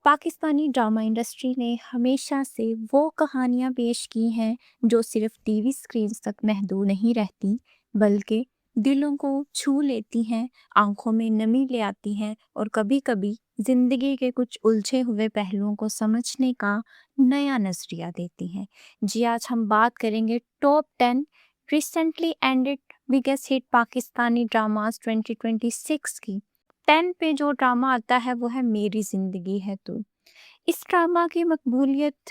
Pakistani drama industry نے ہمیشہ سے وہ کہانیاں پیش کی ہیں جو صرف ٹی وی اسکرینز تک محدود نہیں رہتی بلکہ دلوں کو چھو لیتی ہیں، آنکھوں میں نمی لے آتی ہیں اور کبھی کبھی زندگی کے کچھ الجھے ہوئے پہلوؤں کو سمجھنے کا نیا نظریہ دیتی ہیں۔ جی آج ہم بات کریں گے ٹاپ 10 ریسنٹلی اینڈڈ بگیسٹ ہٹ پاکستانی ڈراماز 2026 کی۔ 10 پہ جو ڈرامہ آتا ہے وہ ہے میری زندگی ہے تو۔ اس ڈرامہ کی مقبولیت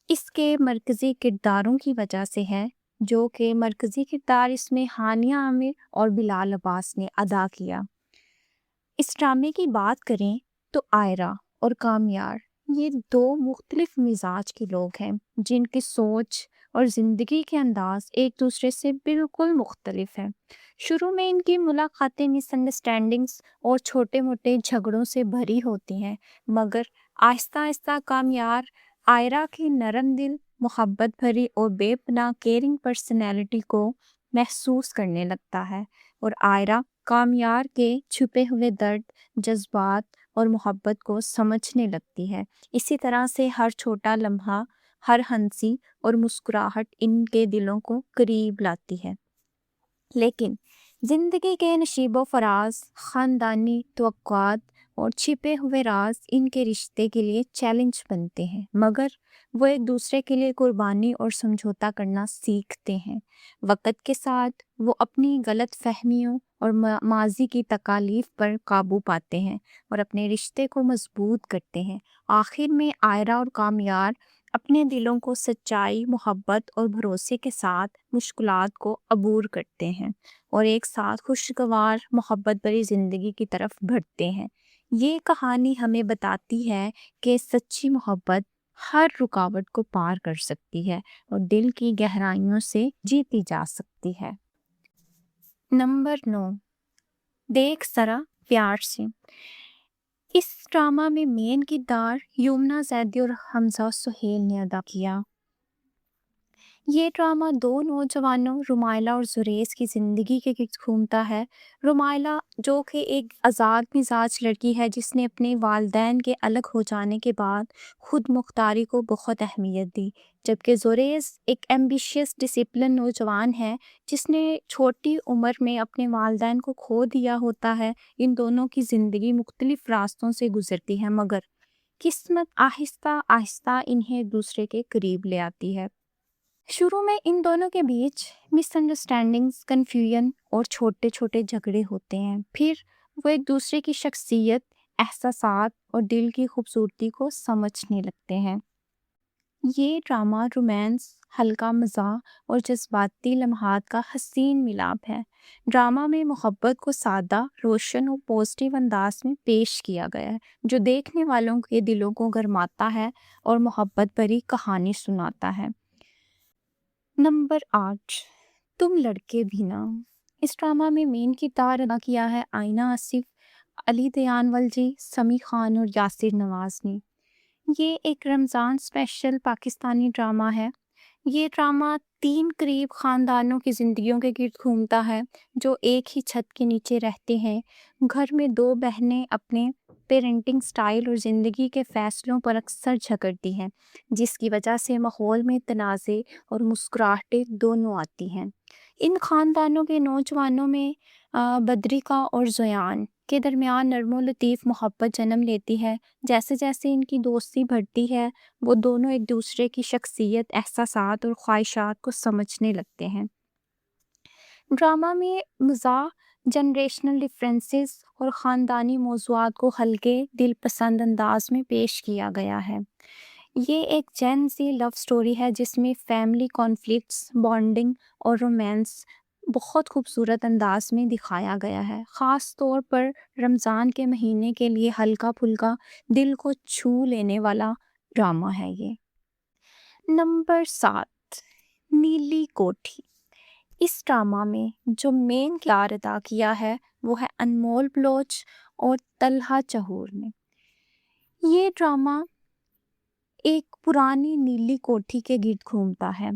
اس کے مرکزی کرداروں کی وجہ سے ہے، جو کہ مرکزی کردار اس میں ہانیہ عامر اور بلال عباس نے ادا کیا۔ اس ڈرامے کی بات کریں تو آئرہ اور کامیار یہ دو مختلف مزاج کے لوگ ہیں جن کی سوچ اور زندگی کے انداز ایک دوسرے سے بالکل مختلف ہے۔ شروع میں ان کی ملاقاتیں مس انڈرسٹینڈنگز اور چھوٹے موٹے جھگڑوں سے بھری ہوتی ہیں، مگر آہستہ آہستہ کامیار آئرہ کی نرم دل، محبت بھری اور بے پناہ کیئرنگ پرسنالٹی کو محسوس کرنے لگتا ہے، اور آئرہ کامیار کے چھپے ہوئے درد، جذبات اور محبت کو سمجھنے لگتی ہے۔ اسی طرح سے ہر چھوٹا لمحہ، ہر ہنسی اور مسکراہٹ ان کے دلوں کو قریب لاتی ہے۔ لیکن زندگی کے نشیب و فراز، خاندانی توقعات اور چھپے ہوئے راز ان کے رشتے کے لیے چیلنج بنتے ہیں، مگر وہ ایک دوسرے کے لیے قربانی اور سمجھوتا کرنا سیکھتے ہیں۔ وقت کے ساتھ وہ اپنی غلط فہمیوں اور ماضی کی تکالیف پر قابو پاتے ہیں اور اپنے رشتے کو مضبوط کرتے ہیں۔ آخر میں آئرہ اور کامیار اپنے دلوں کو سچائی، محبت اور بھروسے کے ساتھ مشکلات کو عبور کرتے ہیں اور ایک ساتھ خوشگوار محبت بھری زندگی کی طرف بڑھتے ہیں۔ یہ کہانی ہمیں بتاتی ہے کہ سچی محبت ہر رکاوٹ کو پار کر سکتی ہے اور دل کی گہرائیوں سے جیتی جا سکتی ہے۔ نمبر 9، دیکھ ذرا پیار سے۔ اس ڈرامہ میں مین کردار یمنا زیدی اور حمزہ سہیل نے ادا کیا۔ یہ ڈرامہ دو نوجوانوں رمیلہ اور زریز کی زندگی کے گرد گھومتا ہے۔ رمیلہ جو کہ ایک آزاد مزاج لڑکی ہے جس نے اپنے والدین کے الگ ہو جانے کے بعد خود مختاری کو بہت اہمیت دی، جبکہ زریز ایک ایمبیشیس ڈسپلن نوجوان ہے جس نے چھوٹی عمر میں اپنے والدین کو کھو دیا ہوتا ہے۔ ان دونوں کی زندگی مختلف راستوں سے گزرتی ہے، مگر قسمت آہستہ آہستہ انہیں ایک دوسرے کے قریب لے آتی ہے۔ شروع میں ان دونوں کے بیچ مس انڈرسٹینڈنگز، کنفیوژن اور چھوٹے چھوٹے جھگڑے ہوتے ہیں، پھر وہ ایک دوسرے کی شخصیت، احساسات اور دل کی خوبصورتی کو سمجھنے لگتے ہیں۔ یہ ڈرامہ رومانس، ہلکا مزاح اور جذباتی لمحات کا حسین ملاپ ہے۔ ڈرامہ میں محبت کو سادہ، روشن اور پازیٹیو انداز میں پیش کیا گیا ہے، جو دیکھنے والوں کے دلوں کو گرماتا ہے اور محبت بھری کہانی سناتا ہے۔ نمبر 8، تم لڑکے بھی نا۔ اس ڈرامہ میں مین کردار ادا کیا ہے آئینہ آصف، علی دیان والجی، سمیع خان اور یاسر نواز نے۔ یہ ایک رمضان اسپیشل پاکستانی ڈرامہ ہے۔ یہ ڈرامہ 3 قریب خاندانوں کی زندگیوں کے گرد گھومتا ہے جو ایک ہی چھت کے نیچے رہتے ہیں۔ گھر میں 2 بہنیں اپنے پیرنٹنگ سٹائل اور زندگی کے فیصلوں پر اکثر جھگڑتی ہیں، جس کی وجہ سے ماحول میں تنازع اور مسکراہٹیں دونوں آتی ہیں۔ ان خاندانوں کے نوجوانوں میں بدریکا اور زیان کے درمیان نرم و لطیف محبت جنم لیتی ہے۔ جیسے جیسے ان کی دوستی بڑھتی ہے، وہ دونوں ایک دوسرے کی شخصیت، احساسات اور خواہشات کو سمجھنے لگتے ہیں۔ ڈرامہ میں مزاح، جنریشنل ڈفرینسز اور خاندانی موضوعات کو ہلکے، دل پسند انداز میں پیش کیا گیا ہے۔ یہ ایک جین زی لو سٹوری ہے جس میں فیملی کانفلکٹس، بانڈنگ اور رومانس بہت خوبصورت انداز میں دکھایا گیا ہے۔ خاص طور پر رمضان کے مہینے کے لیے ہلکا پھلکا، دل کو چھو لینے والا ڈرامہ ہے یہ۔ نمبر 7، نیلی کوٹھی۔ اس ڈرامہ میں جو مین کردار ادا کیا ہے وہ ہے انمول بلوچ اور طلحہ چہور نے۔ یہ ڈرامہ ایک پرانی نیلی کوٹھی کے گرد گھومتا ہے،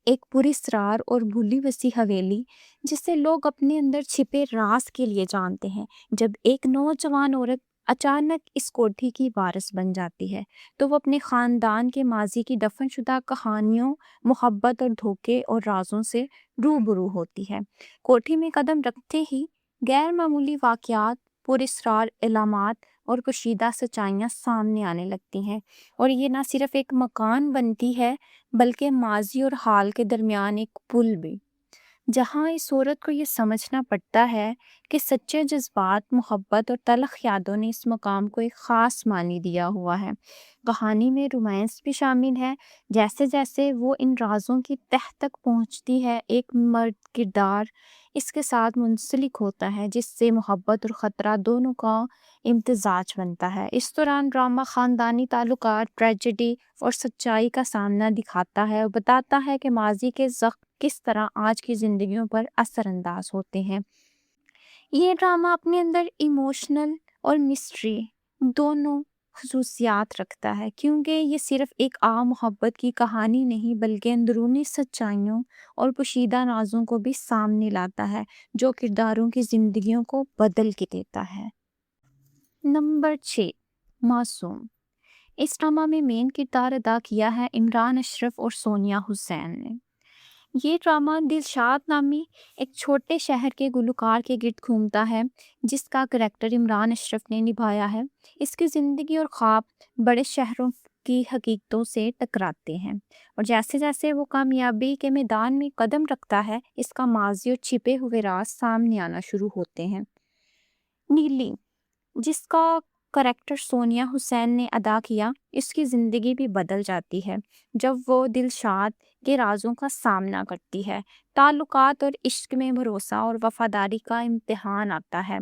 ایک پراسرار اور بھولی وسیع حویلی جسے لوگ اپنے اندر چھپے راز کے لیے جانتے ہیں۔ جب ایک نوجوان عورت اچانک اس کوٹھی کی وارث بن جاتی ہے تو وہ اپنے خاندان کے ماضی کی دفن شدہ کہانیوں، محبت اور دھوکے اور رازوں سے روبرو ہوتی ہے۔ کوٹھی میں قدم رکھتے ہی غیر معمولی واقعات، پراسرار علامات اور کشیدہ سچائیاں سامنے آنے لگتی ہیں، اور یہ نہ صرف ایک مکان بنتی ہے بلکہ ماضی اور حال کے درمیان ایک پل بھی، جہاں اس عورت کو یہ سمجھنا پڑتا ہے کہ سچے جذبات، محبت اور تلخ یادوں نے اس مقام کو ایک خاص معنی دیا ہوا ہے۔ کہانی میں رومانس بھی شامل ہے۔ جیسے جیسے وہ ان رازوں کی تہ تک پہنچتی ہے، ایک مرد کردار اس کے ساتھ منسلک ہوتا ہے جس سے محبت اور خطرہ دونوں کا امتزاج بنتا ہے۔ اس دوران ڈرامہ خاندانی تعلقات، ٹریجڈی اور سچائی کا سامنا دکھاتا ہے اور بتاتا ہے کہ ماضی کے زخم کس طرح آج کی زندگیوں پر اثر انداز ہوتے ہیں۔ یہ ڈرامہ اپنے اندر ایموشنل اور مسٹری دونوں خصوصیات رکھتا ہے، کیونکہ یہ صرف ایک عام محبت کی کہانی نہیں بلکہ اندرونی سچائیوں اور پوشیدہ رازوں کو بھی سامنے لاتا ہے جو کرداروں کی زندگیوں کو بدل کے دیتا ہے۔ نمبر 6، معصوم۔ اس ڈرامہ میں مین کردار ادا کیا ہے عمران اشرف اور سونیا حسین نے۔ یہ ڈرامہ دلشاد نامی ایک چھوٹے شہر کے گلوکار کے گرد گھومتا ہے جس کا کریکٹر عمران اشرف نے نبھایا ہے۔ اس کی زندگی اور خواب بڑے شہروں کی حقیقتوں سے ٹکراتے ہیں، اور جیسے جیسے وہ کامیابی کے میدان میں قدم رکھتا ہے اس کا ماضی اور چھپے ہوئے راز سامنے آنا شروع ہوتے ہیں۔ نیلی، جس کا کریکٹر سونیا حسین نے ادا کیا، اس کی زندگی بھی بدل جاتی ہے جب وہ دلشاد کے رازوں کا سامنا کرتی ہے۔ تعلقات اور عشق میں بھروسہ اور وفاداری کا امتحان آتا ہے۔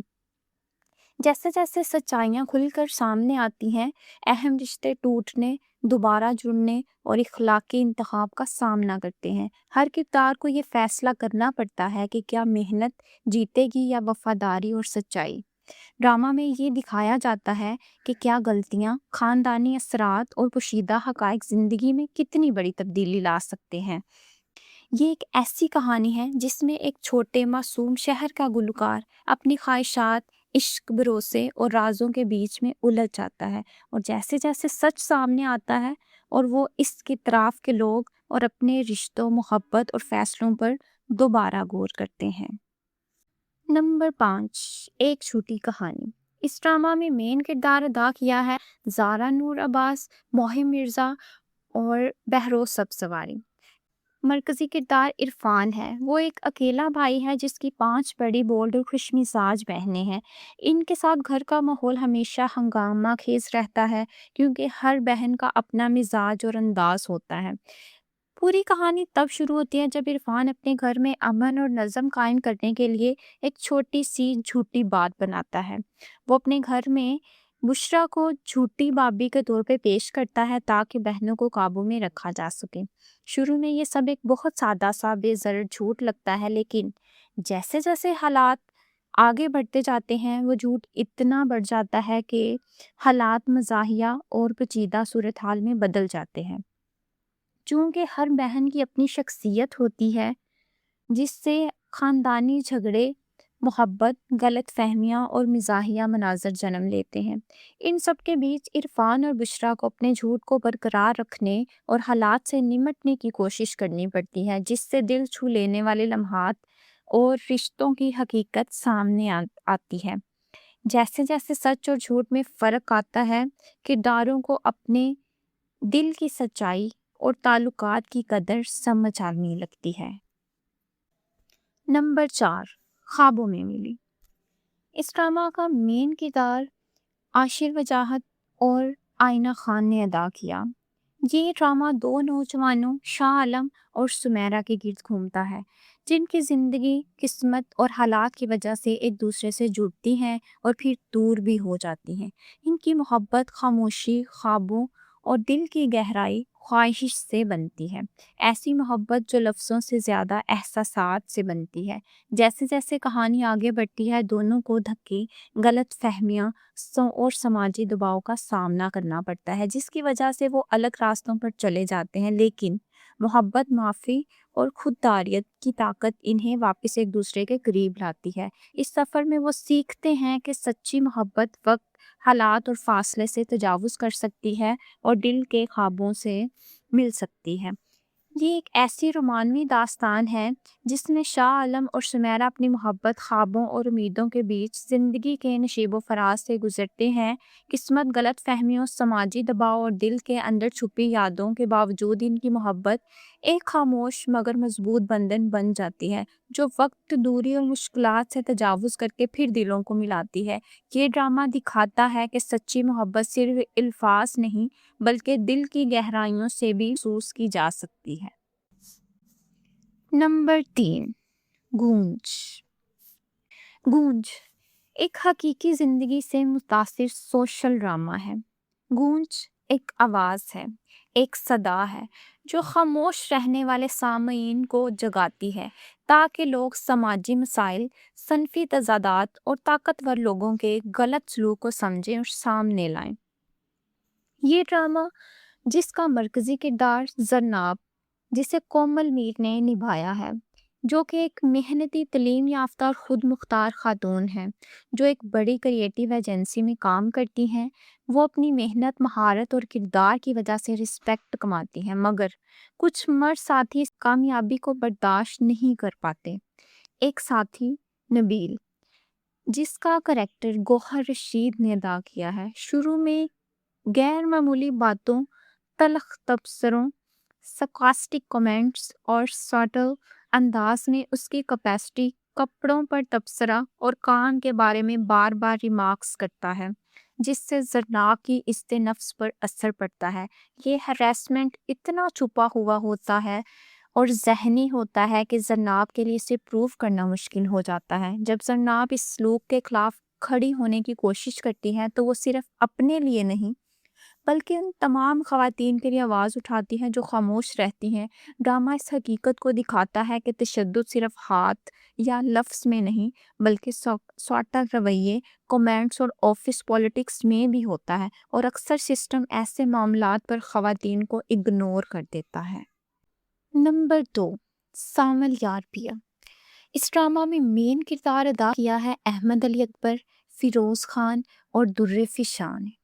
جیسے جیسے سچائیاں کھل کر سامنے آتی ہیں، اہم رشتے ٹوٹنے، دوبارہ جڑنے اور اخلاقی انتخاب کا سامنا کرتے ہیں۔ ہر کردار کو یہ فیصلہ کرنا پڑتا ہے کہ کیا محنت جیتے گی یا وفاداری اور سچائی۔ ڈرامہ میں یہ دکھایا جاتا ہے کہ کیا غلطیاں، خاندانی اثرات اور پوشیدہ حقائق زندگی میں کتنی بڑی تبدیلی لا سکتے ہیں۔ یہ ایک ایسی کہانی ہے جس میں ایک چھوٹے معصوم شہر کا گلوکار اپنی خواہشات، عشق، بھروسے اور رازوں کے بیچ میں الجھ جاتا ہے، اور جیسے جیسے سچ سامنے آتا ہے اور وہ اس کے اطراف کے لوگ اور اپنے رشتوں، محبت اور فیصلوں پر دوبارہ غور کرتے ہیں۔ نمبر 5، ایک چھوٹی کہانی۔ اس ڈرامہ میں مین کردار ادا کیا ہے زارا نور عباس، موہم مرزا اور بہروز سبزواری۔ مرکزی کردار عرفان ہے۔ وہ ایک اکیلا بھائی ہے جس کی 5 بڑی بولڈ اور خوش مزاج بہنیں ہیں۔ ان کے ساتھ گھر کا ماحول ہمیشہ ہنگامہ خیز رہتا ہے کیونکہ ہر بہن کا اپنا مزاج اور انداز ہوتا ہے۔ پوری کہانی تب شروع ہوتی ہے جب عرفان اپنے گھر میں امن اور نظم قائم کرنے کے لیے ایک چھوٹی سی جھوٹی بات بناتا ہے۔ وہ اپنے گھر میں بشرا کو جھوٹی بابی کے طور پہ پیش کرتا ہے تاکہ بہنوں کو قابو میں رکھا جا سکے۔ شروع میں یہ سب ایک بہت سادہ سا بے ضرر جھوٹ لگتا ہے، لیکن جیسے جیسے حالات آگے بڑھتے جاتے ہیں وہ جھوٹ اتنا بڑھ جاتا ہے کہ حالات مزاحیہ اور پیچیدہ صورتحال میں بدل جاتے ہیں۔ چونکہ ہر بہن کی اپنی شخصیت ہوتی ہے جس سے خاندانی جھگڑے، محبت، غلط فہمیاں اور مزاحیہ مناظر جنم لیتے ہیں۔ ان سب کے بیچ عرفان اور بشرا کو اپنے جھوٹ کو برقرار رکھنے اور حالات سے نمٹنے کی کوشش کرنی پڑتی ہے، جس سے دل چھو لینے والے لمحات اور رشتوں کی حقیقت سامنے آتی ہے۔ جیسے جیسے سچ اور جھوٹ میں فرق آتا ہے، کرداروں کو اپنے دل کی سچائی اور تعلقات کی قدر سمجھ آنے لگتی ہے۔ نمبر 4، خوابوں میں ملی۔ اس ڈرامہ کا مین کردار عاشر وجاہت اور آئینہ خان نے ادا کیا۔ یہ ڈرامہ 2 نوجوانوں شاہ عالم اور سمیرہ کے گرد گھومتا ہے جن کی زندگی، قسمت اور حالات کی وجہ سے ایک دوسرے سے جڑتی ہیں اور پھر دور بھی ہو جاتی ہیں۔ ان کی محبت خاموشی، خوابوں اور دل کی گہرائی خواہش سے بنتی ہے، ایسی محبت جو لفظوں سے زیادہ احساسات سے بنتی ہے۔ جیسے جیسے کہانی آگے بڑھتی ہے دونوں کو دھکے، غلط فہمیاں اور سماجی دباؤ کا سامنا کرنا پڑتا ہے جس کی وجہ سے وہ الگ راستوں پر چلے جاتے ہیں، لیکن محبت، معافی اور خودداریت کی طاقت انہیں واپس ایک دوسرے کے قریب لاتی ہے۔ اس سفر میں وہ سیکھتے ہیں کہ سچی محبت وقت حالات اور فاصلے سے تجاوز کر سکتی ہے اور دل کے خوابوں سے مل سکتی ہے۔ یہ ایک ایسی رومانوی داستان ہے جس میں شاہ عالم اور سمیرہ اپنی محبت، خوابوں اور امیدوں کے بیچ زندگی کے نشیب و فراز سے گزرتے ہیں۔ قسمت، غلط فہمیوں، سماجی دباؤ اور دل کے اندر چھپی یادوں کے باوجود ان کی محبت ایک خاموش مگر مضبوط بندھن بن جاتی ہے جو وقت، دوری اور مشکلات سے تجاوز کر کے پھر دلوں کو ملاتی ہے۔ یہ ڈرامہ دکھاتا ہے کہ سچی محبت صرف الفاظ نہیں بلکہ دل کی گہرائیوں سے بھی محسوس کی جا سکتی ہے۔ نمبر 3، گونج۔ گونج ایک حقیقی زندگی سے متاثر سوشل ڈرامہ ہے۔ گونج ایک آواز ہے، ایک صدا ہے جو خاموش رہنے والے سامعین کو جگاتی ہے تاکہ لوگ سماجی مسائل، صنفی تضادات اور طاقتور لوگوں کے غلط سلوک کو سمجھیں اور سامنے لائیں۔ یہ ڈرامہ جس کا مرکزی کردار زرناب، جسے کومل میر نے نبھایا ہے، جو کہ ایک محنتی، تعلیم یافتہ اور خود مختار خاتون ہیں جو ایک بڑی کریٹیو ایجنسی میں کام کرتی ہیں، وہ اپنی محنت، مہارت اور کردار کی وجہ سے رسپیکٹ کماتی ہیں، مگر کچھ مرد ساتھی اس کامیابی کو برداشت نہیں کر پاتے۔ ایک ساتھی، نبیل، جس کا کریکٹر گوہر رشید نے ادا کیا ہے، شروع میں غیر معمولی باتوں، تلخ تبصروں، سارکاسٹک کمنٹس اور سٹل انداز میں اس کی کیپیسٹی، کپڑوں پر تبصرہ اور کام کے بارے میں بار بار ریمارکس کرتا ہے جس سے زرناب کی عزت نفس پر اثر پڑتا ہے۔ یہ ہراسمنٹ اتنا چھپا ہوا ہوتا ہے اور ذہنی ہوتا ہے کہ زرناب کے لیے اسے پروف کرنا مشکل ہو جاتا ہے۔ جب زرناب اس سلوک کے خلاف کھڑی ہونے کی کوشش کرتی ہے تو وہ صرف اپنے لیے نہیں بلکہ ان تمام خواتین کے لیے آواز اٹھاتی ہیں جو خاموش رہتی ہیں۔ ڈرامہ اس حقیقت کو دکھاتا ہے کہ تشدد صرف ہاتھ یا لفظ میں نہیں بلکہ سوٹا رویے، کمنٹس اور آفس پالیٹکس میں بھی ہوتا ہے، اور اکثر سسٹم ایسے معاملات پر خواتین کو اگنور کر دیتا ہے۔ نمبر 2، سانول یار پیا۔ اس ڈرامہ میں مین کردار ادا کیا ہے احمد علی اکبر، فیروز خان اور در فشاں نے۔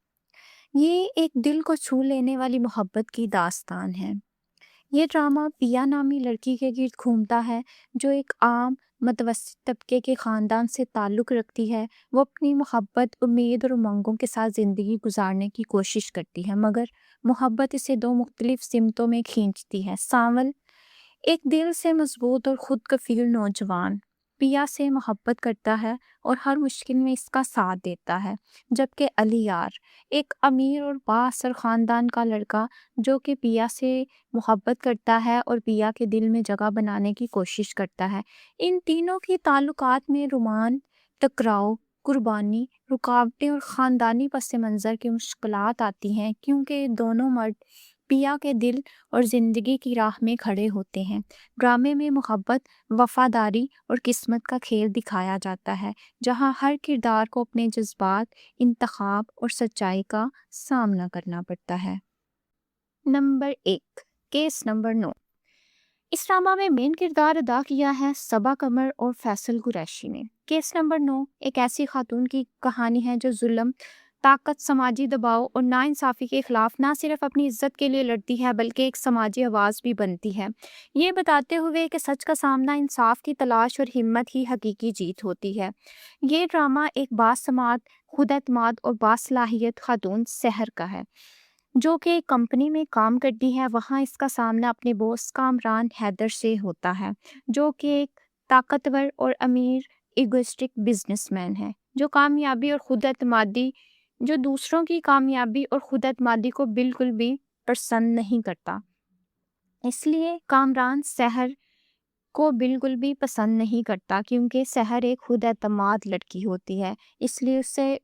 یہ ایک دل کو چھو لینے والی محبت کی داستان ہے۔ یہ ڈرامہ پیا نامی لڑکی کے گرد گھومتا ہے جو ایک عام متوسط طبقے کے خاندان سے تعلق رکھتی ہے۔ وہ اپنی محبت، امید اور امنگوں کے ساتھ زندگی گزارنے کی کوشش کرتی ہے، مگر محبت اسے دو مختلف سمتوں میں کھینچتی ہے۔ سانول ایک دل سے مضبوط اور خود کفیل نوجوان پیا سے محبت کرتا ہے اور ہر مشکل میں اس کا ساتھ دیتا ہے، جبکہ علی یار ایک امیر اور بااثر خاندان کا لڑکا جو کہ پیا سے محبت کرتا ہے اور پیا کے دل میں جگہ بنانے کی کوشش کرتا ہے۔ ان تینوں کی تعلقات میں رومان، ٹکراؤ، قربانی، رکاوٹیں اور خاندانی پس منظر کی مشکلات آتی ہیں کیونکہ دونوں مرد پیا کے دل اور زندگی کی راہ میں کھڑے ہوتے ہیں۔ ڈرامے میں محبت، وفاداری اور قسمت کا کھیل دکھایا جاتا ہے جہاں ہر کردار کو اپنے جذبات، انتخاب اور سچائی کا سامنا کرنا پڑتا ہے۔ Number 1، case number 9۔ اس ڈرامہ میں مین کردار ادا کیا ہے صبا قمر اور فیصل قریشی نے۔ کیس نمبر 9 ایک ایسی خاتون کی کہانی ہے جو ظلم، طاقت، سماجی دباؤ اور ناانصافی کے خلاف نہ صرف اپنی عزت کے لیے لڑتی ہے بلکہ ایک سماجی آواز بھی بنتی ہے، یہ بتاتے ہوئے کہ سچ کا سامنا، انصاف کی تلاش اور ہمت ہی حقیقی جیت ہوتی ہے۔ یہ ڈرامہ ایک باسماعت، خود اعتماد اور باصلاحیت خاتون سحر کا ہے جو کہ ایک کمپنی میں کام کرتی ہے۔ وہاں اس کا سامنا اپنے باس کامران حیدر سے ہوتا ہے جو کہ ایک طاقتور اور امیر ایگوئسٹک بزنس مین ہے جو دوسروں کی کامیابی اور خود اعتمادی کو بالکل بھی پسند نہیں کرتا۔ اس لیے کامران سحر کو بالکل بھی پسند نہیں کرتا کیونکہ سحر ایک خود اعتماد لڑکی ہوتی ہے۔ اس لیے اسے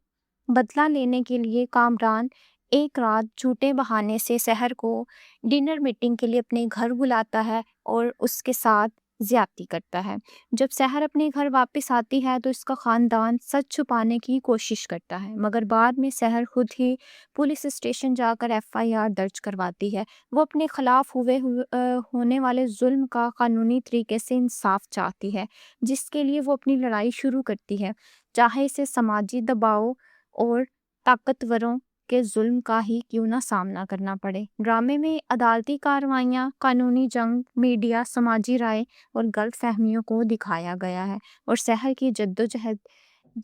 بدلہ لینے کے لیے کامران ایک رات جھوٹے بہانے سے سحر کو ڈنر میٹنگ کے لیے اپنے گھر بلاتا ہے اور اس کے ساتھ زیادتی کرتا ہے۔ جب سحر اپنے گھر واپس آتی ہے تو اس کا خاندان سچ چھپانے کی کوشش کرتا ہے، مگر بعد میں سحر خود ہی پولیس اسٹیشن جا کر FIR درج کرواتی ہے۔ وہ اپنے خلاف ہونے والے ظلم کا قانونی طریقے سے انصاف چاہتی ہے جس کے لیے وہ اپنی لڑائی شروع کرتی ہے، چاہے اسے سماجی دباؤ اور طاقتوروں کے ظلم کا ہی کیوں نہ سامنا کرنا پڑے۔ ڈرامے میں عدالتی کارروائیاں، قانونی جنگ، میڈیا، سماجی رائے اور غلط فہمیوں کو دکھایا گیا ہے، اور سحر کی جدوجہد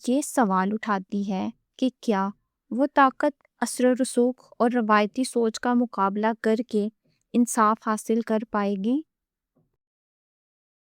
یہ سوال اٹھاتی ہے کہ کیا وہ طاقت اثر و رسوخ اور روایتی سوچ کا مقابلہ کر کے انصاف حاصل کر پائے گی۔